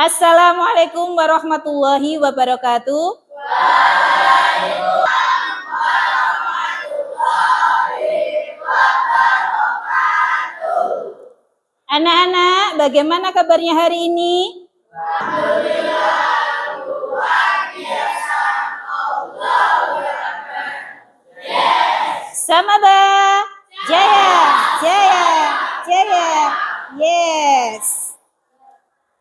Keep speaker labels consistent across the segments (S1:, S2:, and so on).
S1: Assalamualaikum warahmatullahi wabarakatuh. Anak-anak, bagaimana kabarnya hari ini? Sama ba? Jaya, jaya, jaya. Yes.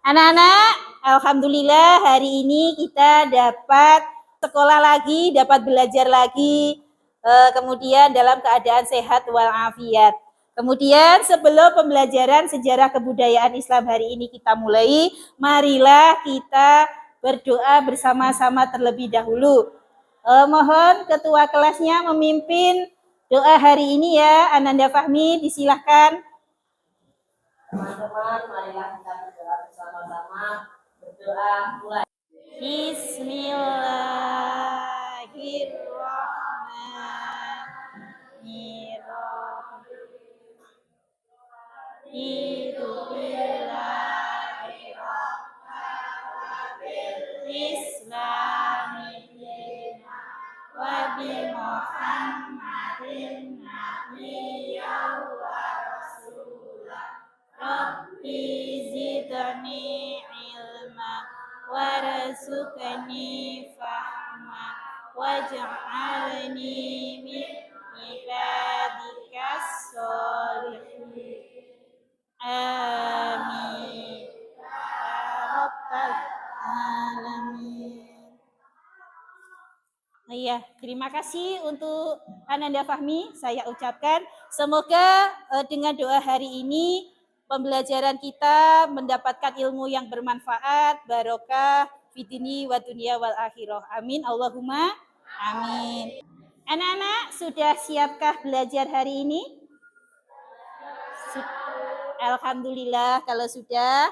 S1: Anak-anak, alhamdulillah hari ini kita dapat sekolah lagi, dapat belajar lagi, kemudian dalam keadaan sehat walafiat. Kemudian sebelum pembelajaran sejarah kebudayaan Islam hari ini kita mulai, marilah kita berdoa bersama-sama terlebih dahulu. Mohon ketua kelasnya memimpin doa hari ini ya, Ananda Fahmi, disilahkan.
S2: Teman-teman, marilah kita berdoa bersama-sama. Berdoa mulai.
S1: Rabbi zidni ilma warzuqni fahma waj'alni min ibadikas sholihin. Amin. Ya Rabbal Alamin. Iya, terima kasih untuk Ananda Fahmi saya ucapkan. Semoga dengan doa hari ini pembelajaran kita mendapatkan ilmu yang bermanfaat, barokah, fitini wa dunia wal akhirah. Amin. Allahumma amin. Anak-anak, sudah siapkah belajar hari ini? Alhamdulillah kalau sudah.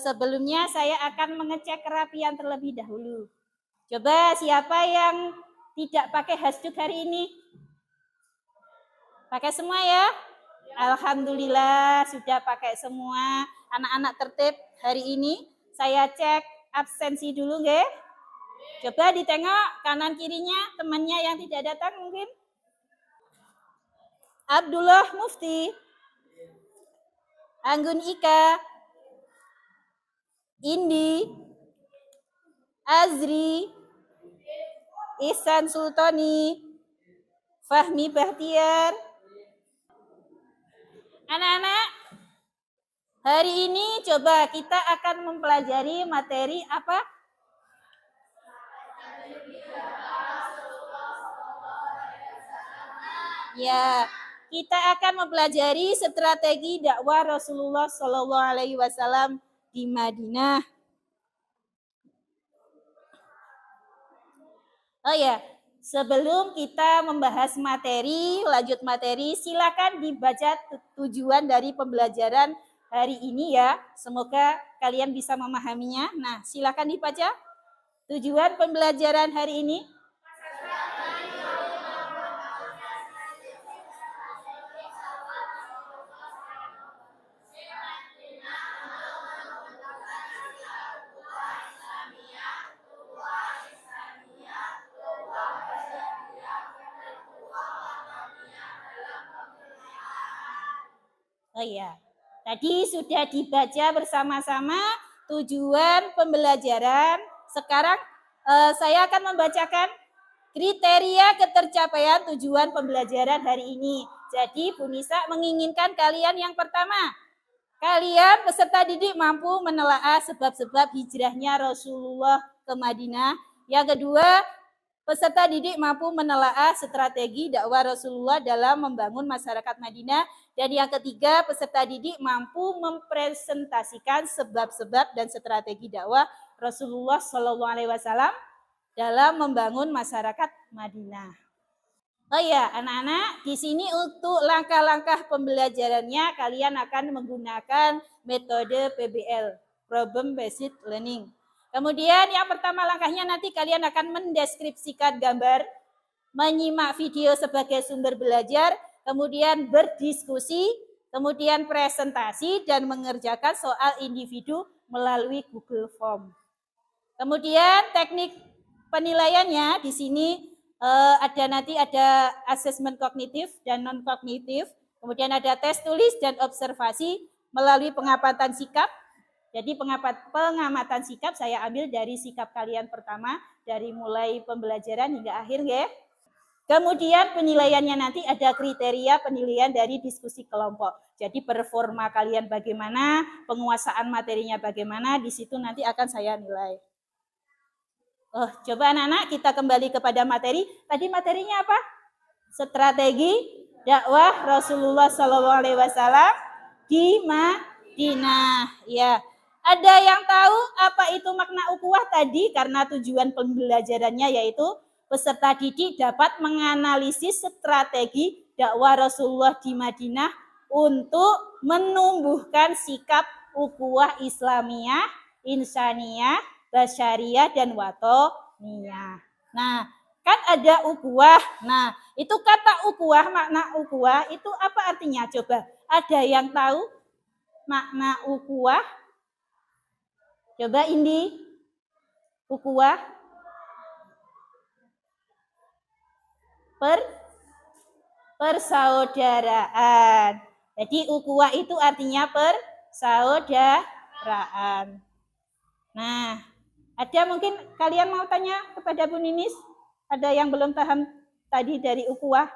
S1: Sebelumnya saya akan mengecek kerapian terlebih dahulu. Coba siapa yang tidak pakai hasduk hari ini? Pakai semua ya? Alhamdulillah sudah pakai semua. Anak-anak tertib hari ini. Saya cek absensi dulu nggih. Coba ditengok kanan kirinya temannya yang tidak datang mungkin. Abdullah Mufti. Anggun Ika. Indi. Azri. Ihsan Sultani. Fahmi Bahtiar. Anak-anak, hari ini coba kita akan mempelajari materi apa? Ya, kita akan mempelajari strategi dakwah Rasulullah Shallallahu Alaihi Wasallam di Madinah. Oh ya, sebelum kita membahas materi, lanjut materi, silakan dibaca tujuan dari pembelajaran hari ini ya. Semoga kalian bisa memahaminya. Nah, silakan dibaca tujuan pembelajaran hari ini. Oh iya, tadi sudah dibaca bersama-sama tujuan pembelajaran. Sekarang saya akan membacakan kriteria ketercapaian tujuan pembelajaran hari ini. Jadi Bu Nisa menginginkan kalian yang pertama, kalian peserta didik mampu menelaah sebab-sebab hijrahnya Rasulullah ke Madinah. Yang kedua, peserta didik mampu menelaah strategi dakwah Rasulullah dalam membangun masyarakat Madinah. Dan yang ketiga, peserta didik mampu mempresentasikan sebab-sebab dan strategi dakwah Rasulullah Shallallahu Alaihi Wasallam dalam membangun masyarakat Madinah. Oh ya, anak-anak, di sini untuk langkah-langkah pembelajarannya kalian akan menggunakan metode PBL, Problem Based Learning. Kemudian yang pertama langkahnya nanti kalian akan mendeskripsikan gambar, menyimak video sebagai sumber belajar, kemudian berdiskusi, kemudian presentasi dan mengerjakan soal individu melalui Google Form. Kemudian teknik penilaiannya di sini ada asesmen kognitif dan non kognitif. Kemudian ada tes tulis dan observasi melalui pengamatan sikap. Jadi pengamatan sikap saya ambil dari sikap kalian pertama, dari mulai pembelajaran hingga akhir ya. Kemudian penilaiannya nanti ada kriteria penilaian dari diskusi kelompok. Jadi performa kalian bagaimana, penguasaan materinya bagaimana, di situ nanti akan saya nilai. Coba anak-anak kita kembali kepada materi. Tadi materinya apa? Strategi dakwah Rasulullah SAW di Madinah. Ya, ada yang tahu apa itu makna ukhuwah tadi? Karena tujuan pembelajarannya yaitu peserta didik dapat menganalisis strategi dakwah Rasulullah di Madinah untuk menumbuhkan sikap ukhuwah Islamiyah, insaniyah, basyariyah, dan watoniyah. Nah, kan ada ukhuwah. Nah, itu kata ukhuwah, makna ukhuwah itu apa artinya? Coba, ada yang tahu makna ukhuwah? Coba Indi, ukhuwah. Persaudaraan. Jadi ukhuwah itu artinya persaudaraan. Nah, ada mungkin kalian mau tanya kepada Bu Ninis? Ada yang belum paham tadi dari ukhuwah?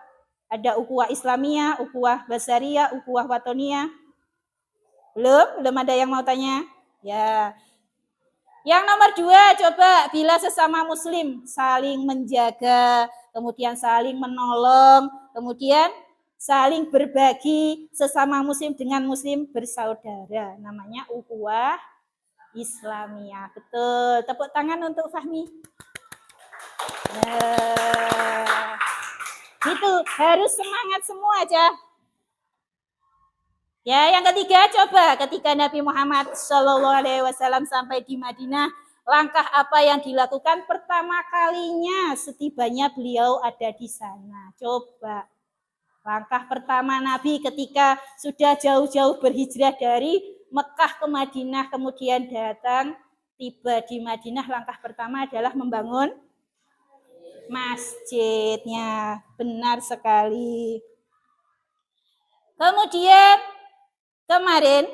S1: Ada ukhuwah Islamiyah, ukhuwah Basariyah, ukhuwah Watoniyah? Belum ada yang mau tanya? Ya. Yang nomor 2, coba bila sesama muslim saling menjaga, kemudian saling menolong, kemudian saling berbagi sesama muslim dengan muslim bersaudara. Namanya ukhuwah Islamiyah. Betul. Tepuk tangan untuk Fahmi. Nah, gitu. Harus semangat semua aja. Ya, yang ketiga, coba ketika Nabi Muhammad SAW sampai di Madinah, langkah apa yang dilakukan pertama kalinya setibanya beliau ada di sana? Coba. Langkah pertama Nabi ketika sudah jauh-jauh berhijrah dari Mekah ke Madinah, kemudian datang, tiba di Madinah, langkah pertama adalah membangun masjidnya. Benar sekali. Kemudian kemarin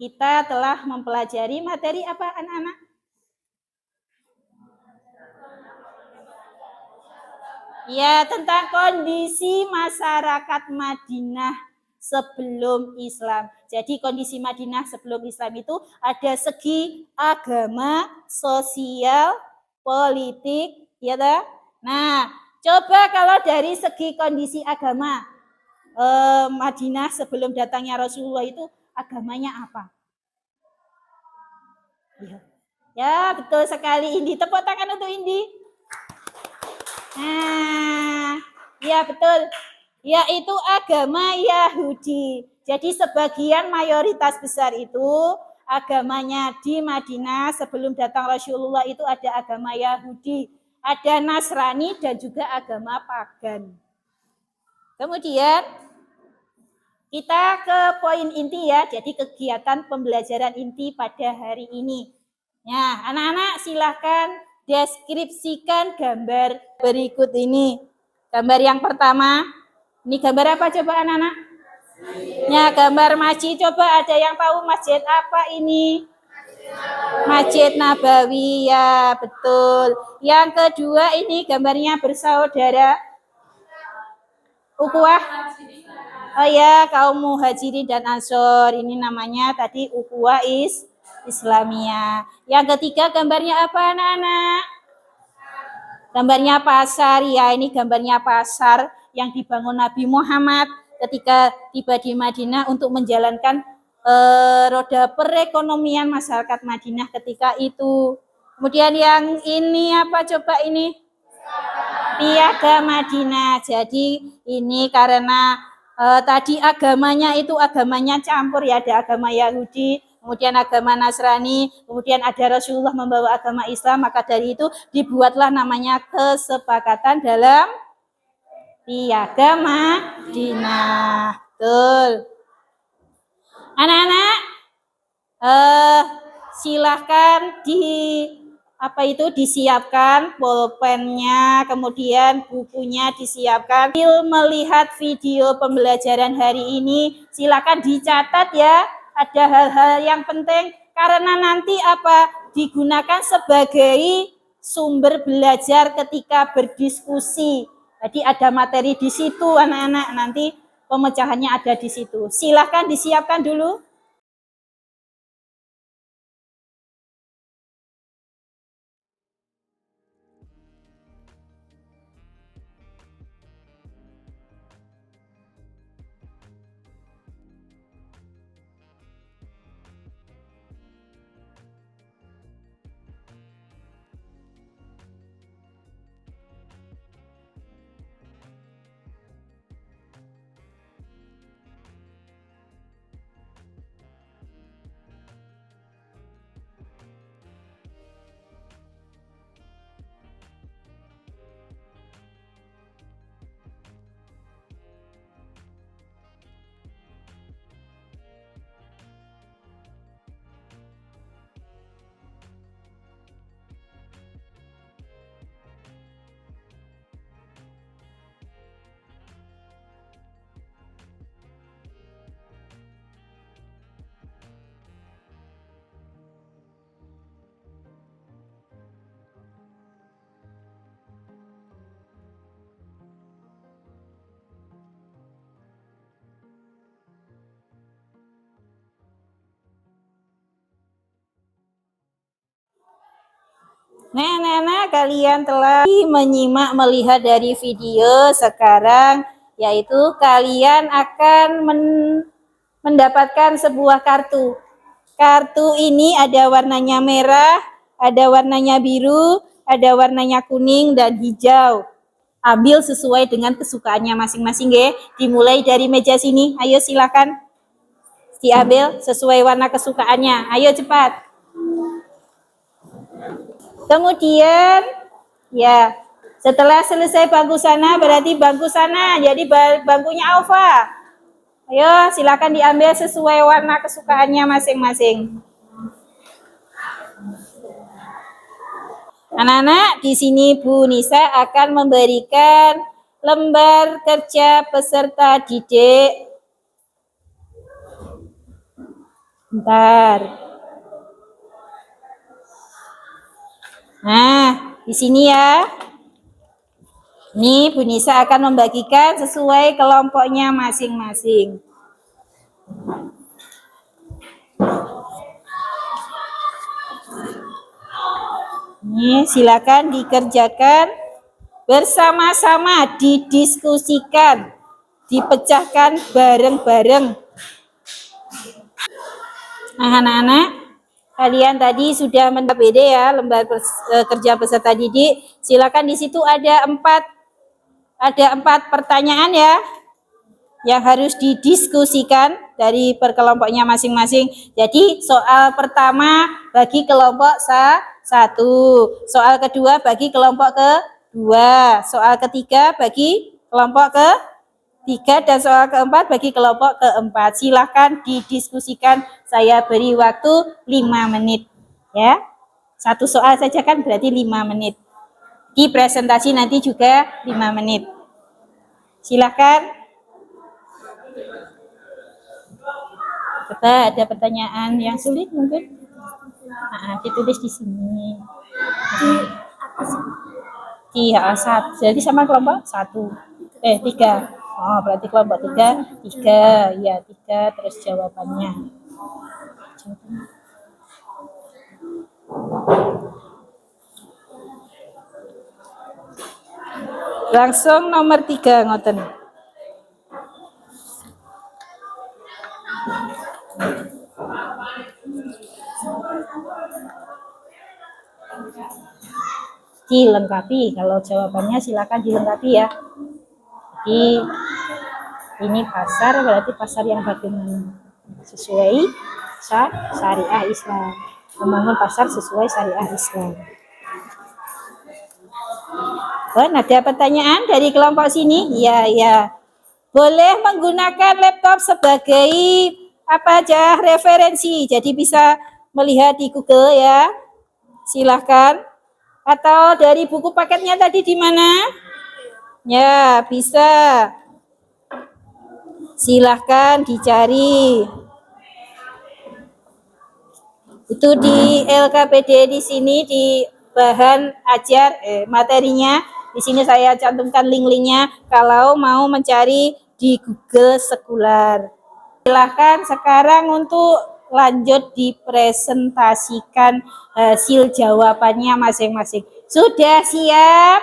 S1: kita telah mempelajari materi apa anak-anak? Ya, tentang kondisi masyarakat Madinah sebelum Islam. Jadi kondisi Madinah sebelum Islam itu ada segi agama, sosial, politik, ya toh? Nah, coba kalau dari segi kondisi agama, Madinah sebelum datangnya Rasulullah itu agamanya apa? Ya, betul sekali Indi. Tepuk tangan untuk Indi. Nah, ya betul. Yaitu agama Yahudi. Jadi sebagian mayoritas besar itu agamanya di Madinah sebelum datang Rasulullah itu ada agama Yahudi, ada Nasrani dan juga agama pagan. Kemudian kita ke poin inti ya, jadi kegiatan pembelajaran inti pada hari ini. Nah, anak-anak silahkan deskripsikan gambar berikut ini. Gambar yang pertama, ini gambar apa coba anak-anak? Ya, gambar masjid. Coba ada yang tahu masjid apa ini? Masjid Nabawi, ya betul. Yang kedua ini gambarnya bersaudara. Ukhuwah. Oh ya, kaum muhajirin dan ansor. Ini namanya tadi ukhuwah Islamiyah. Yang ketiga gambarnya apa anak-anak? Gambarnya pasar, ya ini gambarnya pasar yang dibangun Nabi Muhammad ketika tiba di Madinah untuk menjalankan roda perekonomian masyarakat Madinah ketika itu. Kemudian yang ini apa coba ini? Piagam Madinah. Jadi ini karena tadi agamanya itu agamanya campur ya, ada agama Yahudi, kemudian agama Nasrani, kemudian ada Rasulullah membawa agama Islam, maka dari itu dibuatlah namanya kesepakatan dalam Piagam Madinah. Betul. Anak-anak, silahkan disiapkan pulpennya, kemudian bukunya disiapkan. Melihat video pembelajaran hari ini, silakan dicatat ya. Ada hal-hal yang penting karena nanti digunakan sebagai sumber belajar ketika berdiskusi. Jadi ada materi di situ anak-anak, nanti pemecahannya ada di situ. Silakan disiapkan dulu. Nah, kalian telah melihat dari video sekarang, yaitu kalian akan mendapatkan sebuah kartu. Kartu ini ada warnanya merah, ada warnanya biru, ada warnanya kuning dan hijau. Ambil sesuai dengan kesukaannya masing-masing ya. Dimulai dari meja sini. Ayo silakan diambil sesuai warna kesukaannya. Ayo cepat. Kemudian ya, setelah selesai bangku sana berarti bangku sana. Jadi bangkunya Alfa. Ayo silakan diambil sesuai warna kesukaannya masing-masing. Anak-anak, di sini Bu Nisa akan memberikan lembar kerja peserta didik. Bentar. Nah, di sini ya. Ini Bu Nisa akan membagikan sesuai kelompoknya masing-masing. Ini silakan dikerjakan bersama-sama, didiskusikan, dipecahkan bareng-bareng. Nah, anak-anak, kalian tadi sudah mendapat ya lembar kerja peserta didik. Silakan di situ ada empat pertanyaan ya yang harus didiskusikan dari perkelompoknya masing-masing. Jadi soal pertama bagi kelompok 1, soal kedua bagi kelompok kedua, soal ketiga bagi kelompok ketiga, dan soal keempat bagi kelompok keempat. Silahkan didiskusikan. Saya beri waktu 5 menit ya. Satu soal saja kan berarti 5 menit. Di presentasi nanti juga 5 menit. Silahkan. Coba ada pertanyaan yang sulit mungkin? Ditulis di sini. Di A1. Jadi sama kelompok 3. Oh, berarti kelompok 3. Ya, 3 terus jawabannya. Langsung nomor 3 ngoten. Dilengkapi, kalau jawabannya silakan dilengkapi ya. Jadi ini pasar, berarti pasar yang bagaimana? Sesuai syariah Islam. Membangun pasar sesuai syariah Islam. Oh, ada pertanyaan dari kelompok sini? Ya. Boleh menggunakan laptop sebagai referensi. Jadi bisa melihat di Google ya. Silahkan. Atau dari buku paketnya tadi di mana? Ya, bisa. Silahkan dicari. Itu di LKPD di sini di bahan ajar materinya. Di sini saya cantumkan link-linknya kalau mau mencari di Google Scholar. Silahkan sekarang untuk lanjut dipresentasikan hasil jawabannya masing-masing. Sudah siap?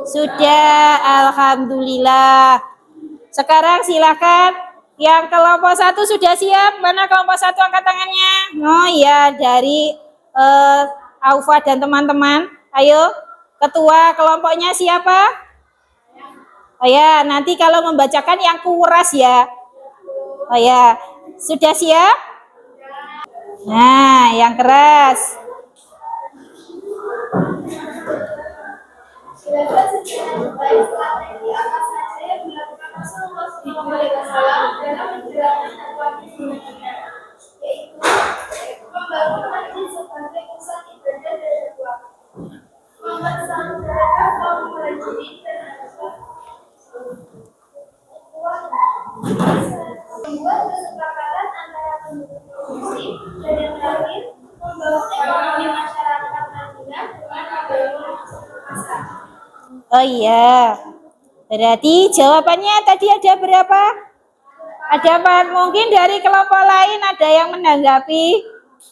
S1: Sudah, alhamdulillah. Sekarang silakan yang kelompok 1 sudah siap. Mana kelompok 1 angkat tangannya? Oh iya, dari Aufa dan teman-teman. Ayo, ketua kelompoknya siapa? Oh ya, nanti kalau membacakan yang kuras ya. Oh ya, sudah siap? Nah, yang keras.
S3: Silakan secara baik strategi apa saja yang dilakukan Rasulullah SAW dalam menjalankan dakwah Islamiyah, yaitu membangun masjid sebagai pusat ibadah dan dakwah, mempersaudaraan kaum muhajirin dan ansar, membuat kesepakatan antara penduduk muslim, dan yang terakhir membangun ekonomi masyarakat Madinah dengan membangun pasar.
S1: Oh iya, berarti jawabannya tadi ada berapa? Ada 4. Mungkin dari kelompok lain ada yang menanggapi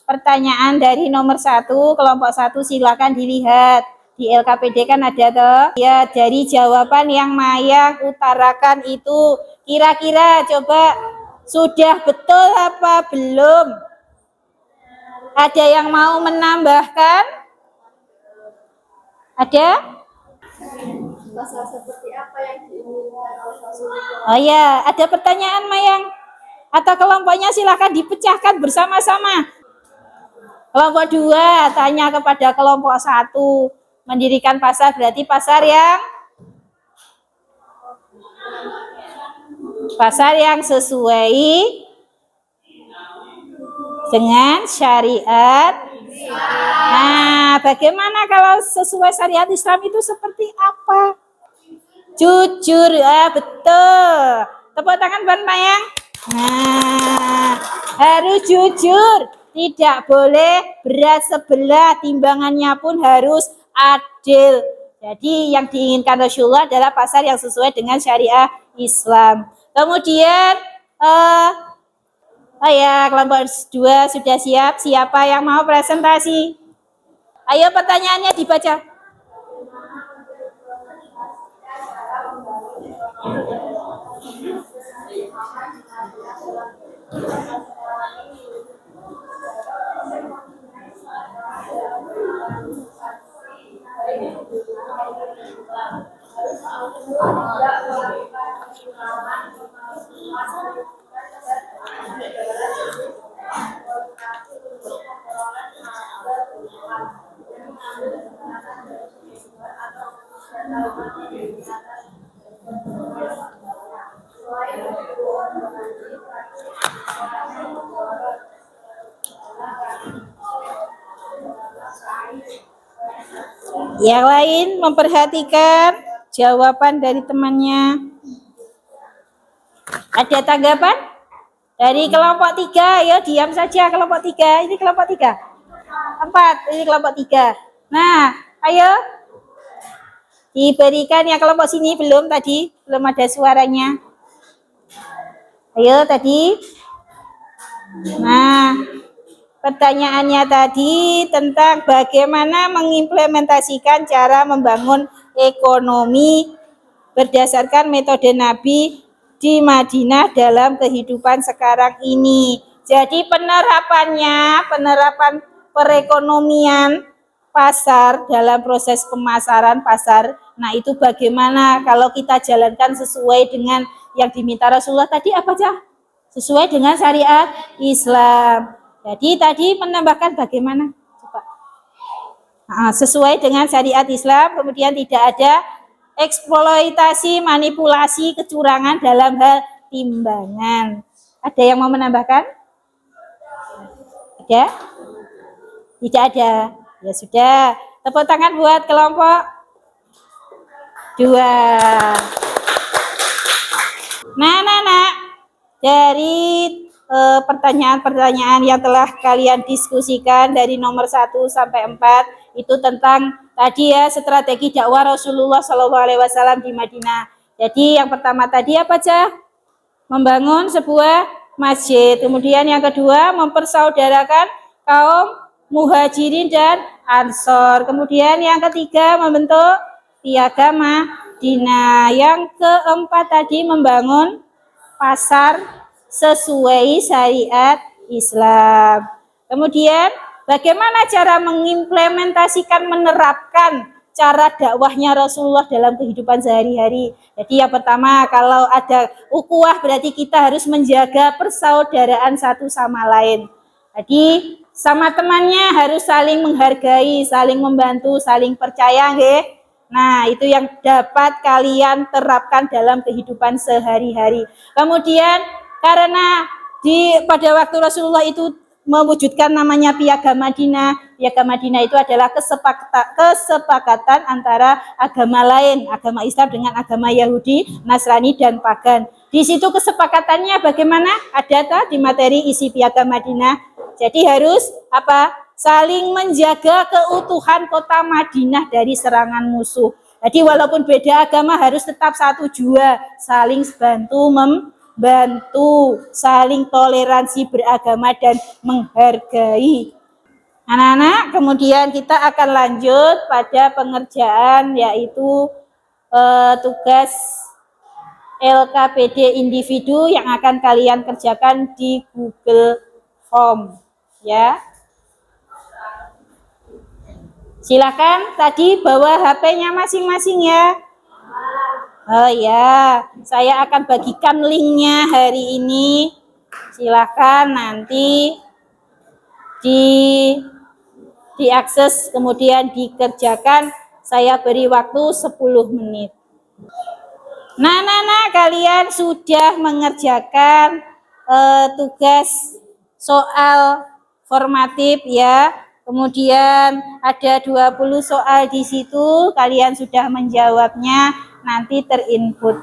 S1: pertanyaan dari nomor 1, kelompok 1 silakan dilihat. Di LKPD kan ada toh. Ya, dari jawaban yang Mayang utarakan itu kira-kira coba sudah betul apa belum? Ada yang mau menambahkan? Ada?
S3: Pasal seperti apa yang diinginkan oleh Rasulullah?
S1: Oh ya, ada pertanyaan Mayang? Atau kelompoknya silakan dipecahkan bersama-sama. Kelompok 2 tanya kepada kelompok 1. Mendirikan pasar berarti pasar yang sesuai dengan syariat. Nah, bagaimana kalau sesuai syariat Islam itu seperti apa? Jujur, ya betul. Tepuk tangan buat Mayang. Nah, harus jujur, tidak boleh berat sebelah, timbangannya pun harus adil. Jadi yang diinginkan Rasulullah adalah pasar yang sesuai dengan syariah Islam. Kemudian, oh ya, kelompok 2 sudah siap. Siapa yang mau presentasi? Ayo pertanyaannya dibaca. Yang lain memperhatikan jawaban dari temannya. Ada tanggapan? Dari kelompok 3, ya diam saja kelompok 3. Ini kelompok 3. 4, ini kelompok 3. Nah, ayo. Diberikan yang kelompok sini belum tadi, belum ada suaranya. Ayo tadi. Nah, pertanyaannya tadi tentang bagaimana mengimplementasikan cara membangun ekonomi berdasarkan metode Nabi di Madinah dalam kehidupan sekarang ini. Jadi penerapan perekonomian pasar dalam proses pemasaran pasar. Nah, itu bagaimana kalau kita jalankan sesuai dengan yang diminta Rasulullah tadi apa aja? Sesuai dengan syariat Islam. Jadi tadi menambahkan bagaimana? Coba. Nah, sesuai dengan syariat Islam, kemudian tidak ada eksploitasi, manipulasi, kecurangan dalam hal timbangan. Ada yang mau menambahkan? Ada? Tidak ada. Ya sudah. Tepuk tangan buat kelompok 2. Nah, dari pertanyaan-pertanyaan yang telah kalian diskusikan dari nomor 1 sampai 4 itu tentang tadi ya strategi dakwah Rasulullah SAW di Madinah. Jadi yang pertama tadi apa aja? Membangun sebuah masjid. Kemudian yang kedua mempersaudarakan kaum muhajirin dan ansor. Kemudian yang ketiga membentuk piagam Madinah. Yang keempat tadi membangun pasar sesuai syariat Islam. Kemudian bagaimana cara mengimplementasikan, menerapkan cara dakwahnya Rasulullah dalam kehidupan sehari-hari. Jadi yang pertama, kalau ada ukhuwah berarti kita harus menjaga persaudaraan satu sama lain. Jadi sama temannya harus saling menghargai, saling membantu, saling percaya, nggih. Nah, itu yang dapat kalian terapkan dalam kehidupan sehari-hari. Kemudian karena pada waktu Rasulullah itu mewujudkan namanya Piagam Madinah. Piagam Madinah itu adalah kesepakatan antara agama lain, agama Islam dengan agama Yahudi, Nasrani dan Pagan. Di situ kesepakatannya bagaimana? Ada di materi isi Piagam Madinah. Jadi harus apa? Saling menjaga keutuhan kota Madinah dari serangan musuh. Jadi walaupun beda agama harus tetap satu jua, saling membantu, saling toleransi beragama dan menghargai. Anak-anak, kemudian kita akan lanjut pada pengerjaan yaitu tugas LKPD individu yang akan kalian kerjakan di Google Form, ya. Silakan tadi bawa HP-nya masing-masing ya. Oh ya, saya akan bagikan linknya hari ini. Silakan nanti diakses kemudian dikerjakan. Saya beri waktu 10 menit. Nah, kalian sudah mengerjakan tugas soal formatif ya. Kemudian ada 20 soal di situ, kalian sudah menjawabnya, nanti terinput.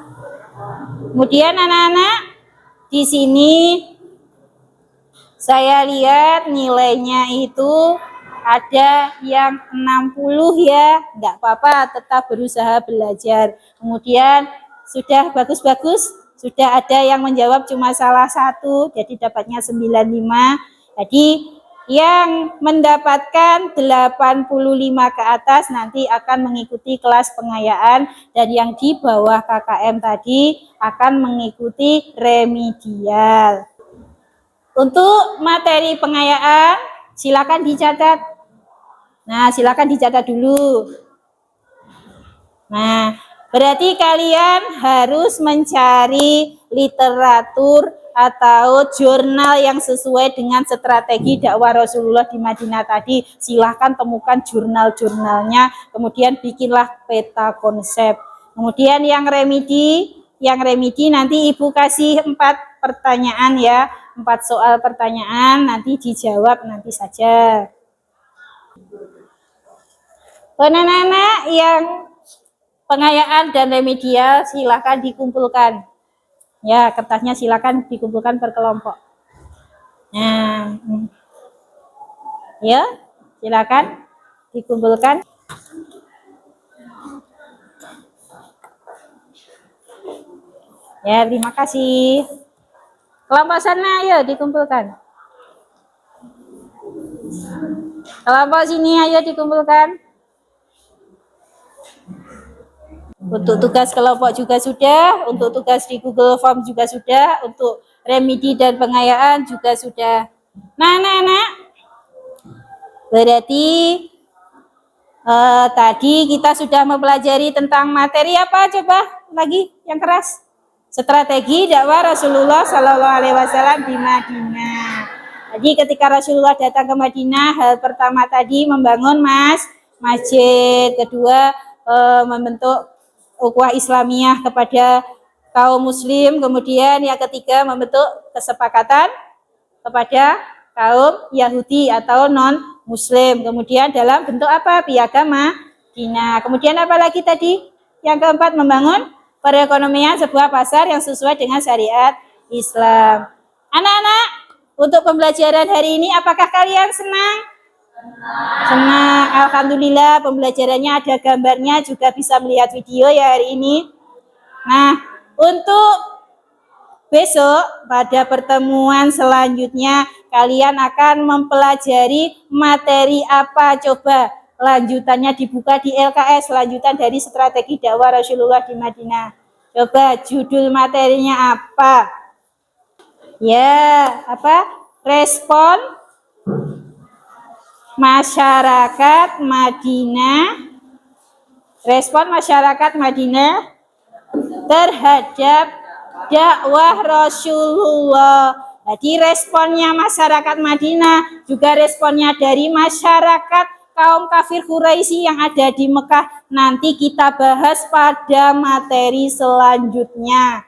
S1: Kemudian anak-anak, di sini saya lihat nilainya itu ada yang 60 ya, enggak apa-apa, tetap berusaha belajar. Kemudian sudah bagus-bagus, sudah ada yang menjawab cuma salah satu, jadi dapatnya 95. Jadi yang mendapatkan 85 ke atas nanti akan mengikuti kelas pengayaan, dan yang di bawah KKM tadi akan mengikuti remedial. Untuk materi pengayaan silakan dicatat. Nah, silakan dicatat dulu. Nah, berarti kalian harus mencari literatur atau jurnal yang sesuai dengan strategi dakwah Rasulullah di Madinah tadi. Silahkan temukan jurnal-jurnalnya, kemudian bikinlah peta konsep. Kemudian yang remedi nanti Ibu kasih 4 pertanyaan ya, 4 soal pertanyaan, nanti dijawab nanti saja. Anak-anak yang pengayaan dan remedial silahkan dikumpulkan. Ya, kertasnya silakan dikumpulkan per kelompok. Nah, ya, silakan dikumpulkan. Ya, terima kasih. Kelompok sana, ayo dikumpulkan. Kelompok sini, ayo dikumpulkan. Untuk tugas kelompok juga sudah, untuk tugas di Google Form juga sudah, untuk remedi dan pengayaan juga sudah. Nah, anak-anak, berarti tadi kita sudah mempelajari tentang materi apa? Coba lagi yang keras. Strategi dakwah Rasulullah SAW di Madinah. Jadi ketika Rasulullah datang ke Madinah, hal pertama tadi membangun masjid, kedua membentuk ukhuwah Islamiyah kepada kaum muslim, kemudian yang ketiga membentuk kesepakatan kepada kaum Yahudi atau non Muslim. Kemudian dalam bentuk apa? Piagam Madinah. Kemudian apa lagi tadi? Yang keempat, membangun perekonomian sebuah pasar yang sesuai dengan syariat Islam. Anak-anak, untuk pembelajaran hari ini apakah kalian senang? Senang. Alhamdulillah pembelajarannya ada gambarnya, juga bisa melihat video ya hari ini. Nah, untuk besok pada pertemuan selanjutnya kalian akan mempelajari materi apa? Coba lanjutannya dibuka di LKS, lanjutan dari strategi dakwah Rasulullah di Madinah. Coba judul materinya apa? Ya, apa? Respon masyarakat Madinah. Respon masyarakat Madinah terhadap dakwah Rasulullah. Jadi responnya masyarakat Madinah, juga responnya dari masyarakat kaum kafir Quraisy yang ada di Mekah. Nanti kita bahas pada materi selanjutnya.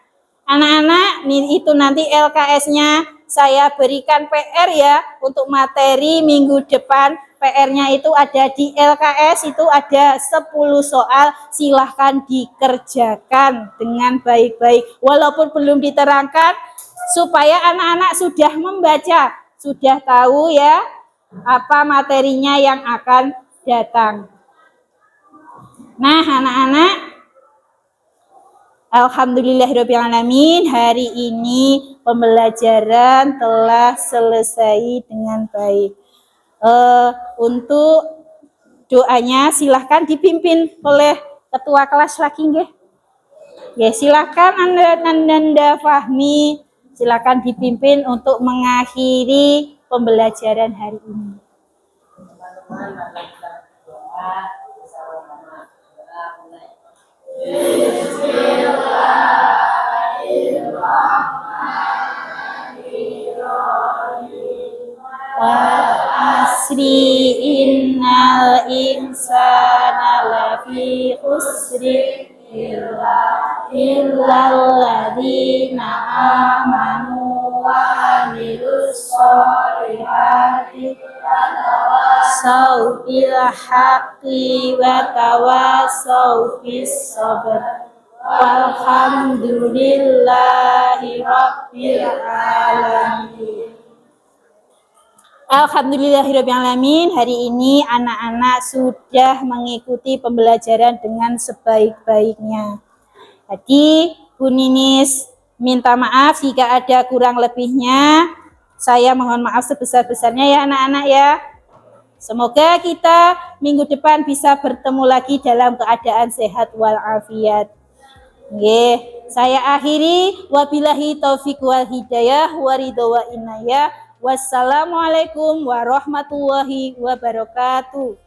S1: Anak-anak, itu nanti LKS-nya saya berikan PR ya untuk materi minggu depan. PR-nya itu ada di LKS, itu ada 10 soal, silahkan dikerjakan dengan baik-baik. Walaupun belum diterangkan, supaya anak-anak sudah membaca, sudah tahu ya apa materinya yang akan datang. Nah, anak-anak, alhamdulillahirrahmanirrahim, hari ini pembelajaran telah selesai dengan baik. Untuk doanya silahkan dipimpin oleh ketua kelas lagi nggih. Ya, silahkan Anda Fahmi, silahkan dipimpin untuk mengakhiri pembelajaran hari ini.
S2: Teman-teman, mari kita berdoa bersama-sama. Doa mulai.
S1: Wal asri innal insana lafi khusri illal ladzina amanu wa amilus sholihati tawasaw bil haqqi wa tawasaw bis sabr. Walhamdulillahi rabbil alamin. Alhamdulillahirrahmanirrahim. Hari ini anak-anak sudah mengikuti pembelajaran dengan sebaik-baiknya. Jadi Bu Ninis minta maaf jika ada kurang lebihnya. Saya mohon maaf sebesar-besarnya ya anak-anak ya. Semoga kita minggu depan bisa bertemu lagi dalam keadaan sehat walafiat. Nggih, saya akhiri, wabillahi taufik wal hidayah wa ridha wa inayah. Wassalamualaikum warahmatullahi wabarakatuh.